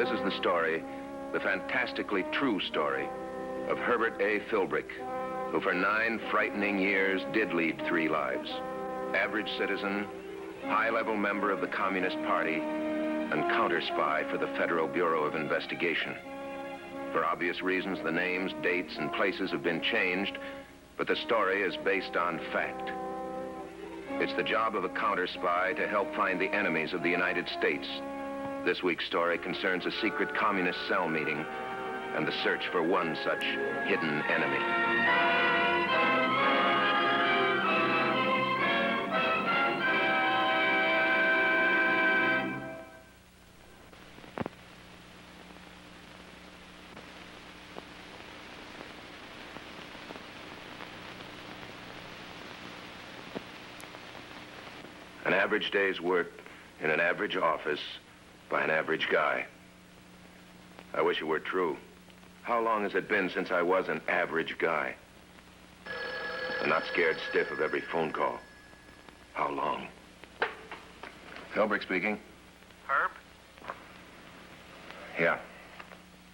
This is the story, the fantastically true story, of Herbert A. Philbrick, who for 9 frightening years did lead 3 lives. Average citizen, high-level member of the Communist Party, and counter-spy for the Federal Bureau of Investigation. For obvious reasons, the names, dates, and places have been changed, but the story is based on fact. It's the job of a counter-spy to help find the enemies of the United States. This week's story concerns a secret communist cell meeting and the search for one such hidden enemy. An average day's work in an average office by an average guy. I wish it were true. How long has it been since I was an average guy? I'm not scared stiff of every phone call. How long? Philbrick speaking. Herb? Yeah.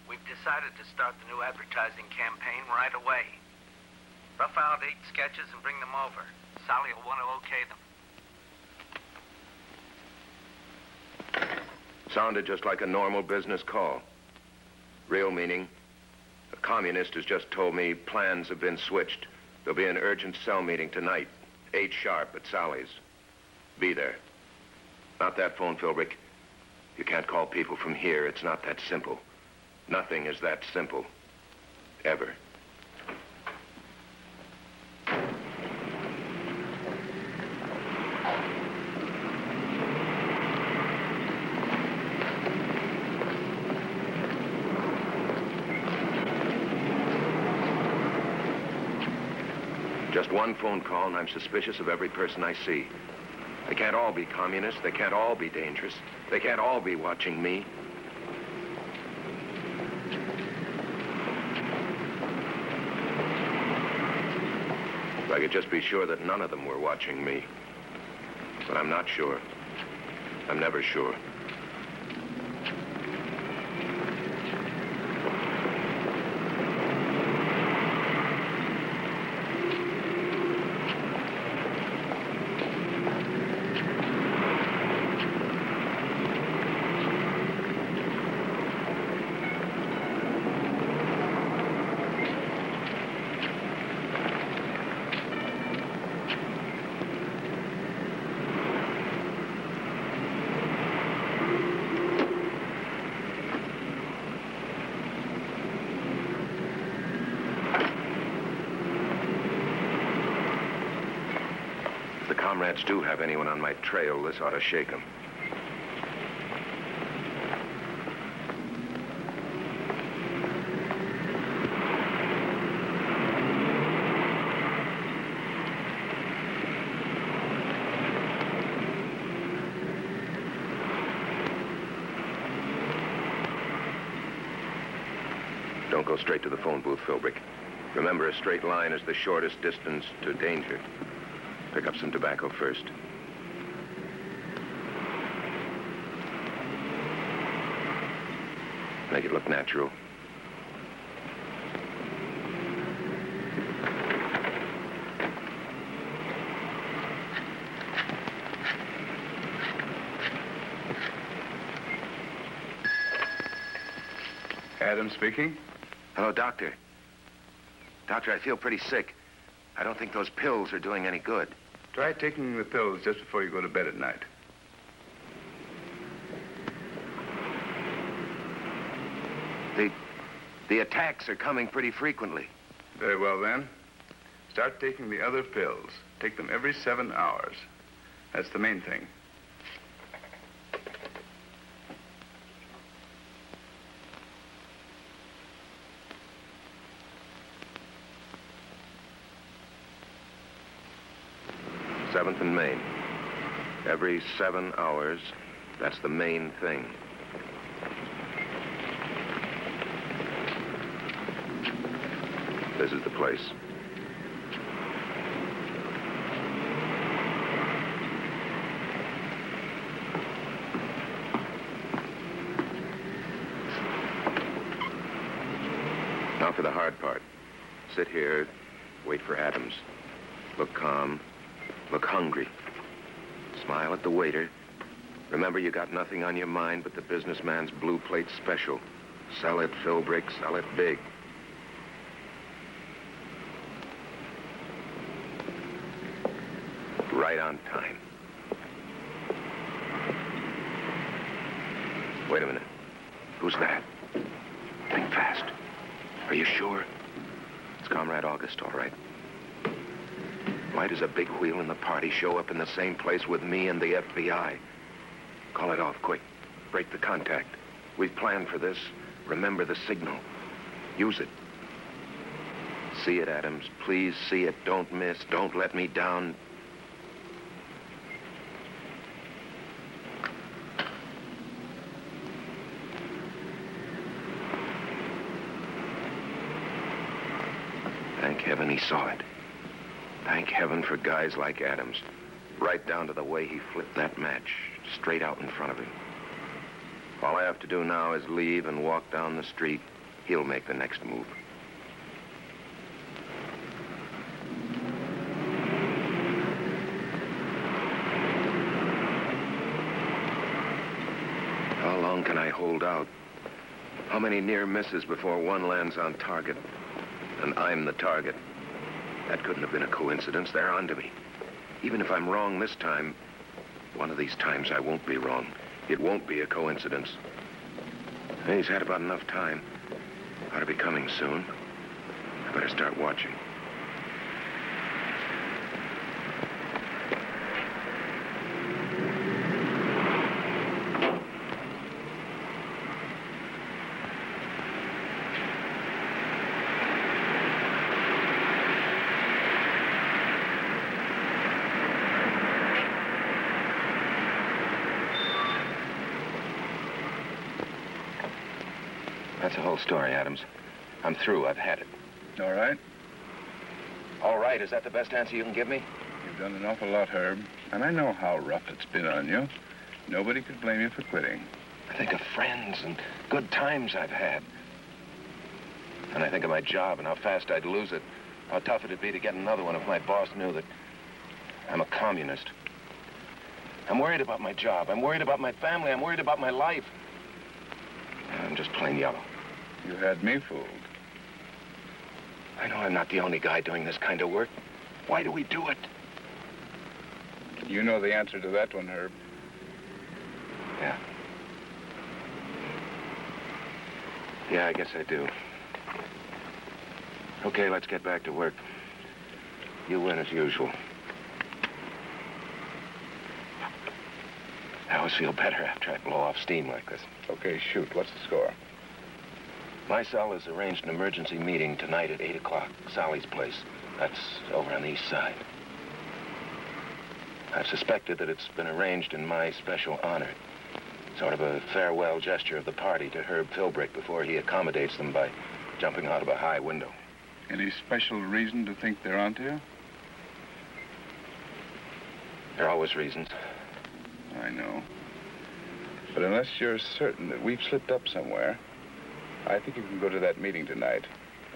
We've decided to start the new advertising campaign right away. Rough out 8 sketches and bring them over. Sally will want to okay them. Sounded just like a normal business call. Real meaning, a communist has just told me plans have been switched. There'll be an urgent cell meeting tonight, 8 sharp at Sally's. Be there. Not that phone, Philbrick. You can't call people from here. It's not that simple. Nothing is that simple. Ever. Just one phone call, and I'm suspicious of every person I see. They can't all be communists. They can't all be dangerous. They can't all be watching me. If I could just be sure that none of them were watching me. But I'm not sure. I'm never sure. Comrades do have anyone on my trail, this ought to shake them. Don't go straight to the phone booth, Philbrick. Remember, a straight line is the shortest distance to danger. Pick up some tobacco first. Make it look natural. Adam speaking. Hello, Doctor. Doctor, I feel pretty sick. I don't think those pills are doing any good. Try taking the pills just before you go to bed at night. The attacks are coming pretty frequently. Very well, then. Start taking the other pills. Take them every 7 hours. That's the main thing. Seventh and Main. Every 7 hours, that's the main thing. This is the place. Now for the hard part. Sit here, wait for Adams. Look calm, look hungry. Smile at the waiter. Remember, you got nothing on your mind but the businessman's blue plate special. Sell it, Philbrick, sell it big. Right on time. Wait a minute. Who's that? Think fast. Are you sure? It's Comrade August, all right. Why does a big wheel in the party show up in the same place with me and the FBI? Call it off quick. Break the contact. We've planned for this. Remember the signal. Use it. See it, Adams. Please see it. Don't miss. Don't let me down. Thank heaven he saw it. Thank heaven for guys like Adams. Right down to the way he flipped that match, straight out in front of him. All I have to do now is leave and walk down the street. He'll make the next move. How long can I hold out? How many near misses before one lands on target? And I'm the target. That couldn't have been a coincidence. They're onto me. Even if I'm wrong this time, one of these times I won't be wrong. It won't be a coincidence. He's had about enough time. Ought to be coming soon. I better start watching. That's the whole story, Adams. I'm through. I've had it. All right. All right? Is that the best answer you can give me? You've done an awful lot, Herb. And I know how rough it's been on you. Nobody could blame you for quitting. I think of friends and good times I've had. And I think of my job and how fast I'd lose it. How tough it'd be to get another one if my boss knew that I'm a communist. I'm worried about my job. I'm worried about my family. I'm worried about my life. I'm just plain yellow. You had me fooled. I know I'm not the only guy doing this kind of work. Why do we do it? You know the answer to that one, Herb. Yeah. Yeah, I guess I do. Okay, let's get back to work. You win as usual. I always feel better after I blow off steam like this. Okay, shoot. What's the score? My cell has arranged an emergency meeting tonight at 8 o'clock, Sally's place. That's over on the east side. I've suspected that it's been arranged in my special honor. Sort of a farewell gesture of the party to Herb Philbrick before he accommodates them by jumping out of a high window. Any special reason to think they're onto you? There are always reasons. I know. But unless you're certain that we've slipped up somewhere, I think you can go to that meeting tonight.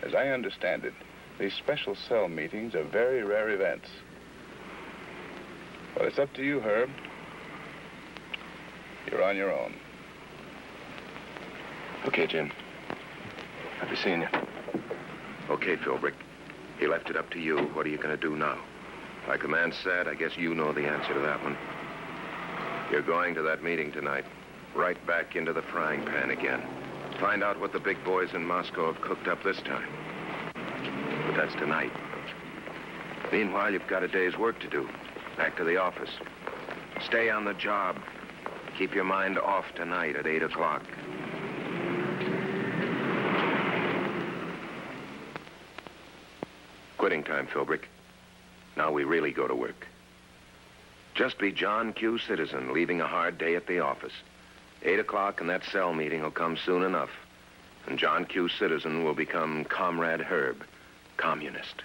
As I understand it, these special cell meetings are very rare events. Well, it's up to you, Herb. You're on your own. Okay, Jim. I'll be seeing you. Okay, Philbrick. He left it up to you. What are you going to do now? Like the man said, I guess you know the answer to that one. You're going to that meeting tonight. Right back into the frying pan again. Find out what the big boys in Moscow have cooked up this time. But that's tonight. Meanwhile, you've got a day's work to do. Back to the office. Stay on the job. Keep your mind off tonight at 8 o'clock. Quitting time, Philbrick. Now we really go to work. Just be John Q. Citizen, leaving a hard day at the office. 8 o'clock and that cell meeting will come soon enough. And John Q. Citizen will become Comrade Herb, communist.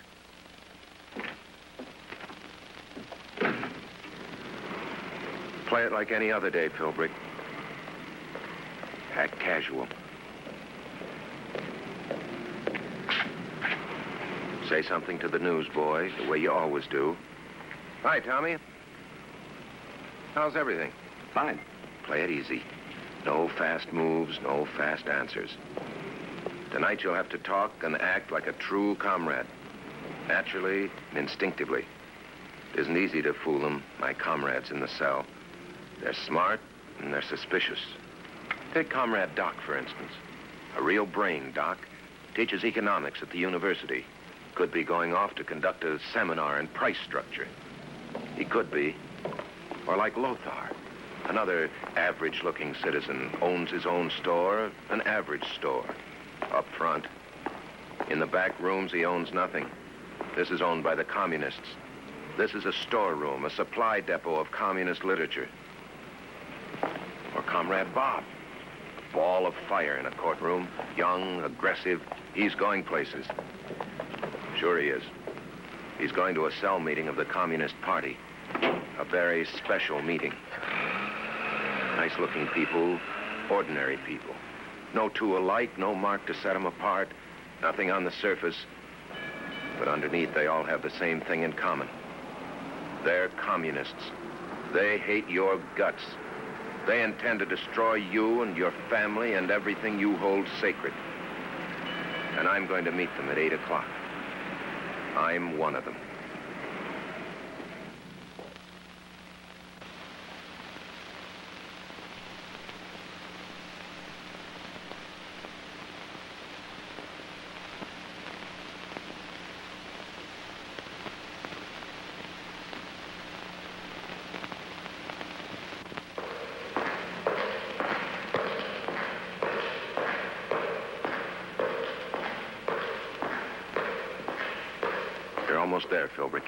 Play it like any other day, Philbrick. Act casual. Say something to the newsboy, the way you always do. Hi, Tommy. How's everything? Fine. Play it easy. No fast moves, no fast answers. Tonight you'll have to talk and act like a true comrade. Naturally and instinctively. It isn't easy to fool them, my comrades in the cell. They're smart and they're suspicious. Take Comrade Doc, for instance. A real brain, Doc. Teaches economics at the university. Could be going off to conduct a seminar in price structure. He could be. Or like Lothar, another average-looking citizen, owns his own store, an average store. Up front. In the back rooms, he owns nothing. This is owned by the communists. This is a storeroom, a supply depot of communist literature. Or Comrade Bob. A ball of fire in a courtroom, young, aggressive. He's going places. Sure he is. He's going to a cell meeting of the Communist Party. A very special meeting. Nice-looking people, ordinary people. No two alike, no mark to set them apart. Nothing on the surface. But underneath, they all have the same thing in common. They're communists. They hate your guts. They intend to destroy you and your family and everything you hold sacred. And I'm going to meet them at 8 o'clock. I'm one of them. Almost there, Philbrick.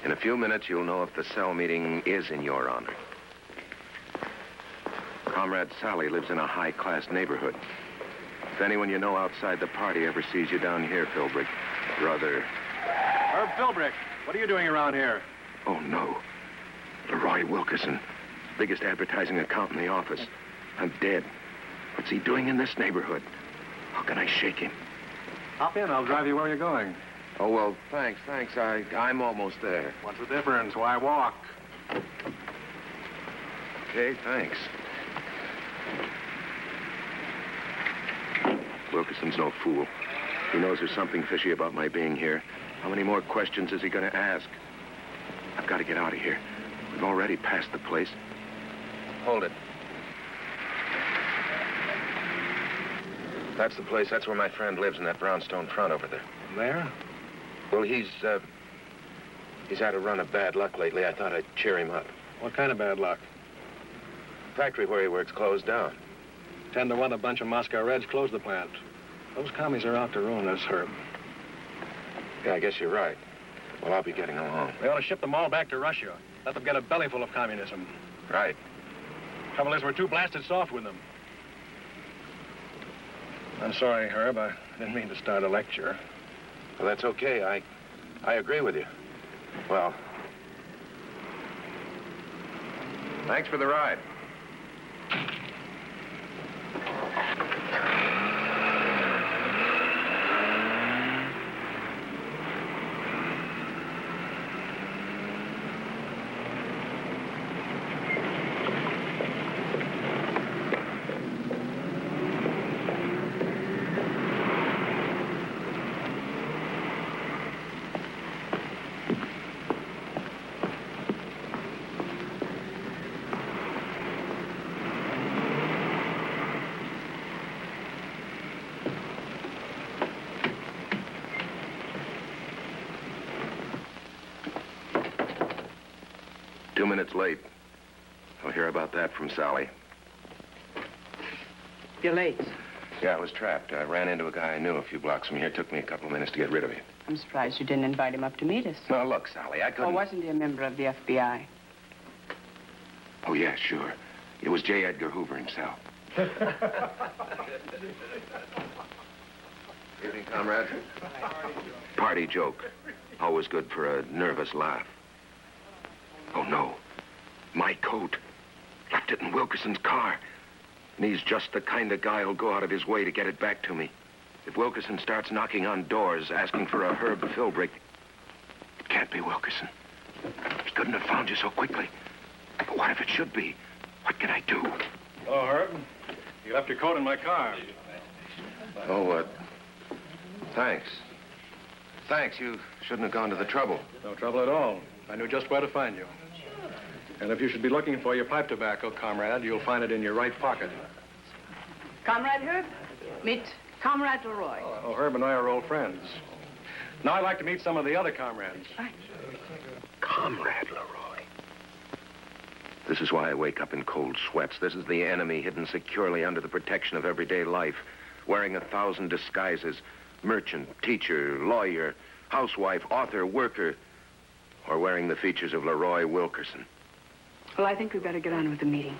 In a few minutes, you'll know if the cell meeting is in your honor. Comrade Sally lives in a high-class neighborhood. If anyone you know outside the party ever sees you down here, Philbrick, brother... Herb Philbrick, what are you doing around here? Oh, no. Leroy Wilkerson, biggest advertising account in the office. I'm dead. What's he doing in this neighborhood? How can I shake him? Hop in, I'll drive you where you're going. Oh, well, thanks. I'm almost there. What's the difference? Why walk? Okay, thanks. Wilkerson's no fool. He knows there's something fishy about my being here. How many more questions is he going to ask? I've got to get out of here. We've already passed the place. Hold it. That's the place. That's where my friend lives, in that brownstone front over there. There? Well, he's had a run of bad luck lately. I thought I'd cheer him up. What kind of bad luck? Factory where he works closed down. 10 to 1, a bunch of Moscow Reds closed the plant. Those commies are out to ruin us, Herb. Yeah, I guess you're right. Well, I'll be getting along. We ought to ship them all back to Russia. Let them get a belly full of communism. Right. Trouble is, we're too blasted soft with them. I'm sorry, Herb. I didn't mean to start a lecture. Well, that's okay. I agree with you. Well, thanks for the ride. Minutes late. I'll hear about that from Sally. You're late. Yeah, I was trapped. I ran into a guy I knew a few blocks from here. It took me a couple of minutes to get rid of him. I'm surprised you didn't invite him up to meet us. No, look, Sally, I couldn't... Or wasn't he a member of the FBI? Oh, yeah, sure. It was J. Edgar Hoover himself. Evening, comrade. Party joke. Always good for a nervous laugh. Oh, no. My coat. Left it in Wilkerson's car. And he's just the kind of guy who'll go out of his way to get it back to me. If Wilkerson starts knocking on doors, asking for a Herb Philbrick, it can't be Wilkerson. He couldn't have found you so quickly. But what if it should be? What can I do? Hello, Herb. You left your coat in my car. Oh, thanks. Thanks. You shouldn't have gone to the trouble. No trouble at all. I knew just where to find you. And if you should be looking for your pipe tobacco, comrade, you'll find it in your right pocket. Comrade Herb, meet Comrade Leroy. Oh, Herb and I are old friends. Now I'd like to meet some of the other comrades. Comrade Leroy. This is why I wake up in cold sweats. This is the enemy hidden securely under the protection of everyday life, wearing 1,000 disguises. Merchant, teacher, lawyer, housewife, author, worker, or wearing the features of Leroy Wilkerson. Well, I think we better get on with the meeting.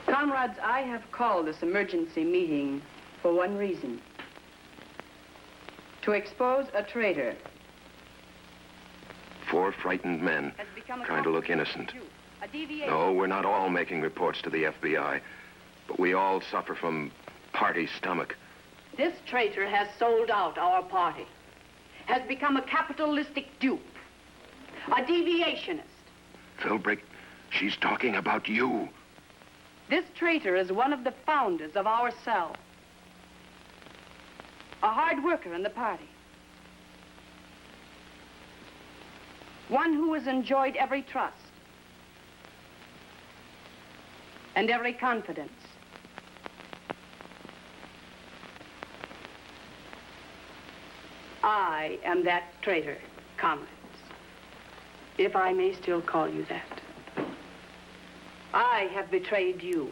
Comrades, I have called this emergency meeting for one reason. To expose a traitor. 4 frightened men trying to look innocent. No, we're not all making reports to the FBI, but we all suffer from party stomach. This traitor has sold out our party, has become a capitalistic dupe, a deviationist. Philbrick, she's talking about you. This traitor is one of the founders of our cell, a hard worker in the party, one who has enjoyed every trust and every confidence. I am that traitor, comrades, if I may still call you that. I have betrayed you.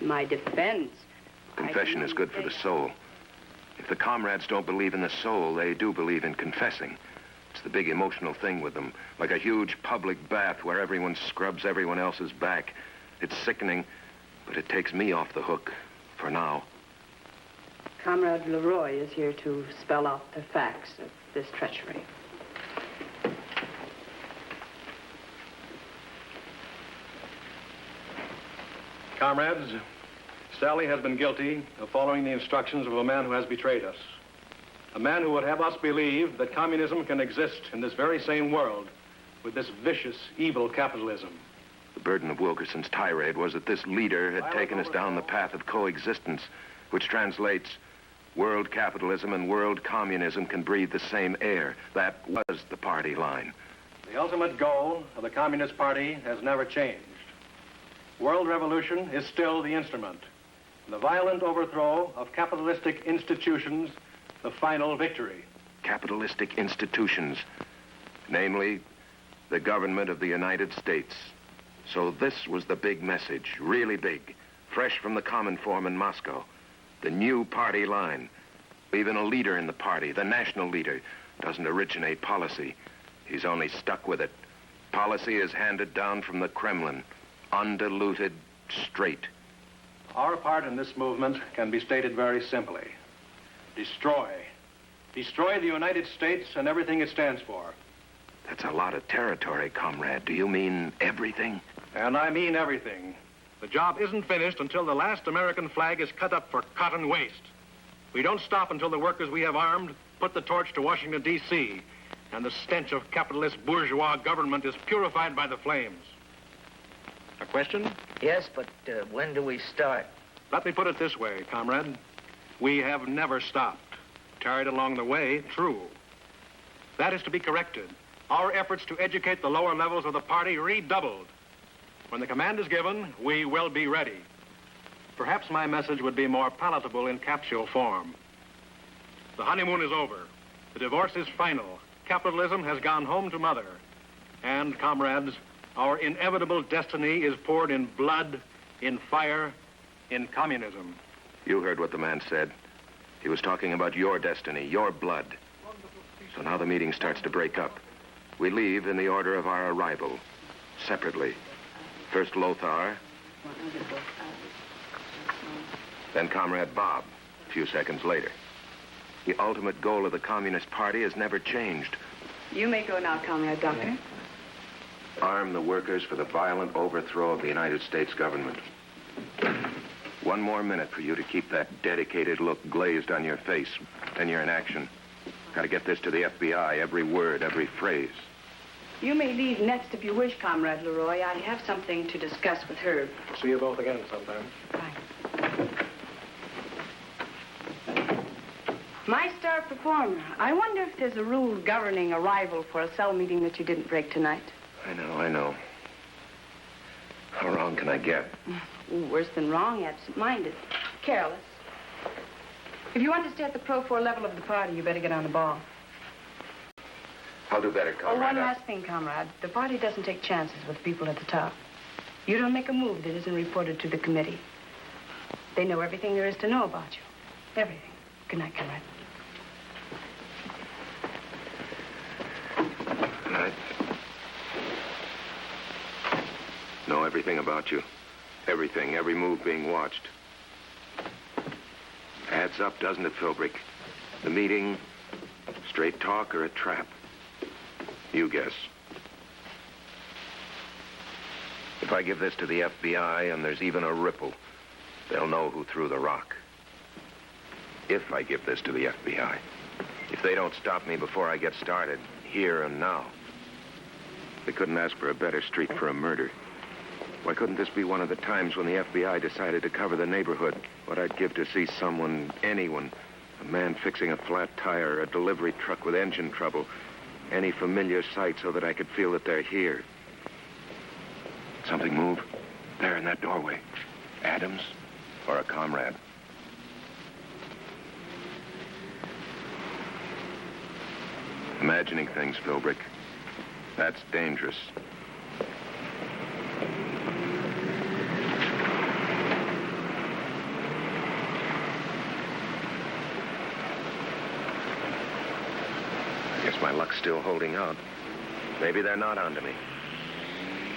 My defense. Confession is good for the soul. If the comrades don't believe in the soul, they do believe in confessing. It's the big emotional thing with them, like a huge public bath where everyone scrubs everyone else's back. It's sickening, but it takes me off the hook, for now. Comrade Leroy is here to spell out the facts of this treachery. Comrades, Sally has been guilty of following the instructions of a man who has betrayed us. A man who would have us believe that communism can exist in this very same world with this vicious, evil capitalism. The burden of Wilkerson's tirade was that this leader had taken us down the path of coexistence, which translates world capitalism and world communism can breathe the same air. That was the party line. The ultimate goal of the Communist Party has never changed. World revolution is still the instrument. The violent overthrow of capitalistic institutions, the final victory. Capitalistic institutions, namely the government of the United States. So this was the big message, really big, fresh from the Cominform in Moscow. The new party line. Even a leader in the party, the national leader, doesn't originate policy. He's only stuck with it. Policy is handed down from the Kremlin, undiluted, straight. Our part in this movement can be stated very simply. Destroy. Destroy the United States and everything it stands for. That's a lot of territory, comrade. Do you mean everything? And I mean everything. The job isn't finished until the last American flag is cut up for cotton waste. We don't stop until the workers we have armed put the torch to Washington, D.C., and the stench of capitalist bourgeois government is purified by the flames. A question? Yes, but when do we start? Let me put it this way, comrade. We have never stopped. Carried along the way, true. That is to be corrected. Our efforts to educate the lower levels of the party redoubled. When the command is given, we will be ready. Perhaps my message would be more palatable in capsule form. The honeymoon is over. The divorce is final. Capitalism has gone home to mother. And, comrades, our inevitable destiny is poured in blood, in fire, in communism. You heard what the man said. He was talking about your destiny, your blood. So now the meeting starts to break up. We leave in the order of our arrival, separately. First Lothar, then Comrade Bob, a few seconds later. The ultimate goal of the Communist Party has never changed. You may go now, Comrade Doctor. Arm the workers for the violent overthrow of the United States government. One more minute for you to keep that dedicated look glazed on your face. Then you're in action. Got to get this to the FBI, every word, every phrase. You may leave next if you wish, Comrade Leroy. I have something to discuss with Herb. See you both again sometime. Fine. My star performer, I wonder if there's a rule governing arrival for a cell meeting that you didn't break tonight. I know. How wrong can I get? Ooh, worse than wrong, absent-minded. Careless. If you want to stay at the Pro 4 level of the party, you better get on the ball. I'll do better, Oh, Comrade. one last thing, Comrade. The party doesn't take chances with people at the top. You don't make a move that isn't reported to the committee. They know everything there is to know about you. Everything. Good night, Comrade. Good night. Know everything about you. Everything, every move being watched. Adds up, doesn't it, Philbrick? The meeting, straight talk or a trap? You guess. If I give this to the FBI and there's even a ripple, they'll know who threw the rock. If I give this to the FBI. If they don't stop me before I get started, here and now. They couldn't ask for a better street for a murder. Why couldn't this be one of the times when the FBI decided to cover the neighborhood? What I'd give to see someone, anyone, a man fixing a flat tire, a delivery truck with engine trouble, any familiar sight so that I could feel that they're here. Something move? There in that doorway. Adams or a comrade? Imagining things, Philbrick. That's dangerous. Guess my luck's still holding out. Maybe they're not onto me.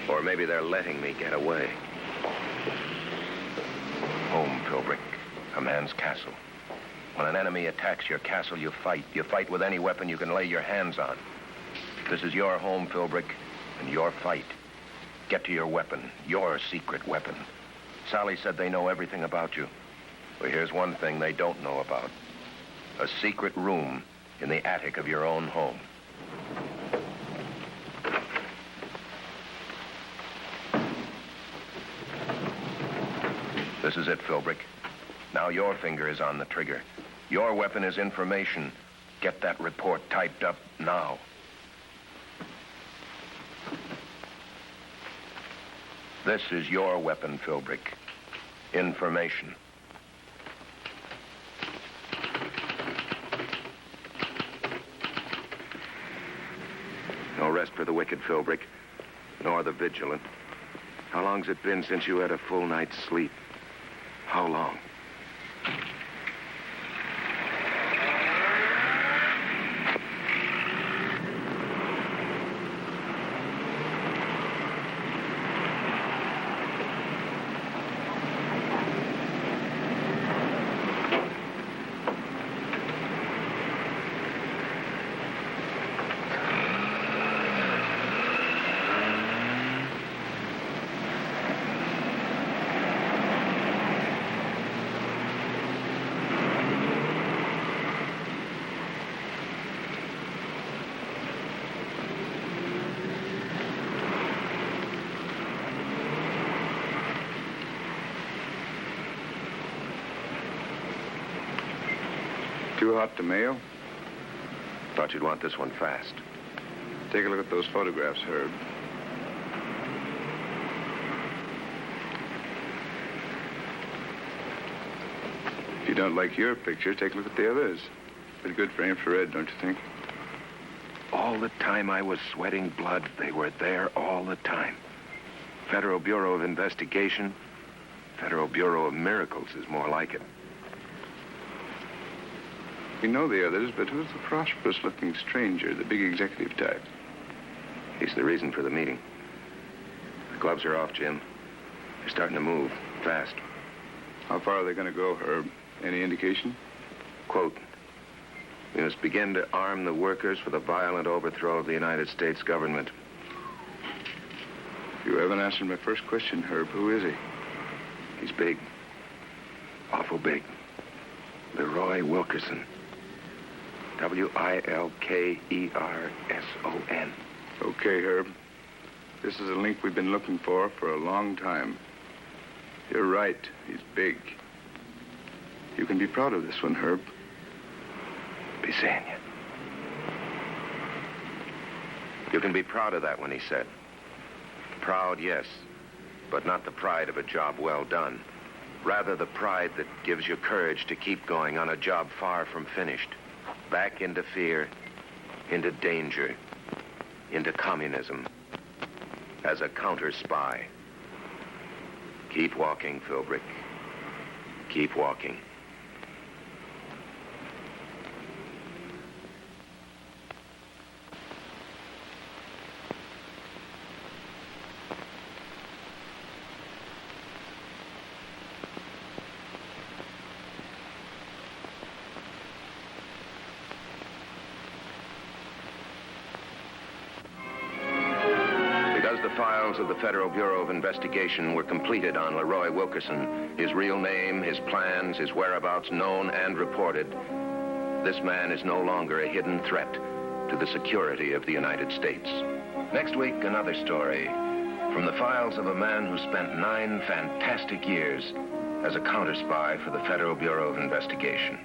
Or maybe they're letting me get away. Home, Philbrick. A man's castle. When an enemy attacks your castle, you fight. You fight with any weapon you can lay your hands on. This is your home, Philbrick, and your fight. Get to your weapon, your secret weapon. Sally said they know everything about you. Well, here's one thing they don't know about. A secret room in the attic of your own home. This is it, Philbrick. Now your finger is on the trigger. Your weapon is information. Get that report typed up now. This is your weapon, Philbrick. Information. No rest for the wicked, Philbrick, nor the vigilant. How long's it been since you had a full night's sleep? How long? Too hot to mail? Thought you'd want this one fast. Take a look at those photographs, Herb. If you don't like your picture, take a look at the others. Pretty good for infrared, don't you think? All the time I was sweating blood, they were there all the time. Federal Bureau of Investigation, Federal Bureau of Miracles is more like it. We know the others, but who's the prosperous-looking stranger, the big executive type? He's the reason for the meeting. The gloves are off, Jim. They're starting to move, fast. How far are they going to go, Herb? Any indication? Quote, we must begin to arm the workers for the violent overthrow of the United States government. You haven't answered my first question, Herb. Who is he? He's big. Awful big. Leroy Wilkerson. Wilkerson. Okay, Herb. This is a link we've been looking for a long time. You're right. He's big. You can be proud of this one, Herb. Be saying you. You can be proud of that one, he said. Proud, yes, but not the pride of a job well done. Rather the pride that gives you courage to keep going on a job far from finished. Back into fear, into danger, into communism. As a counter-spy. Keep walking, Philbrick. Keep walking. The files of the Federal Bureau of Investigation were completed on Leroy Wilkerson, his real name, his plans, his whereabouts known and reported. This man is no longer a hidden threat to the security of the United States. Next week, another story from the files of a man who spent 9 fantastic years as a counter-spy for the Federal Bureau of Investigation.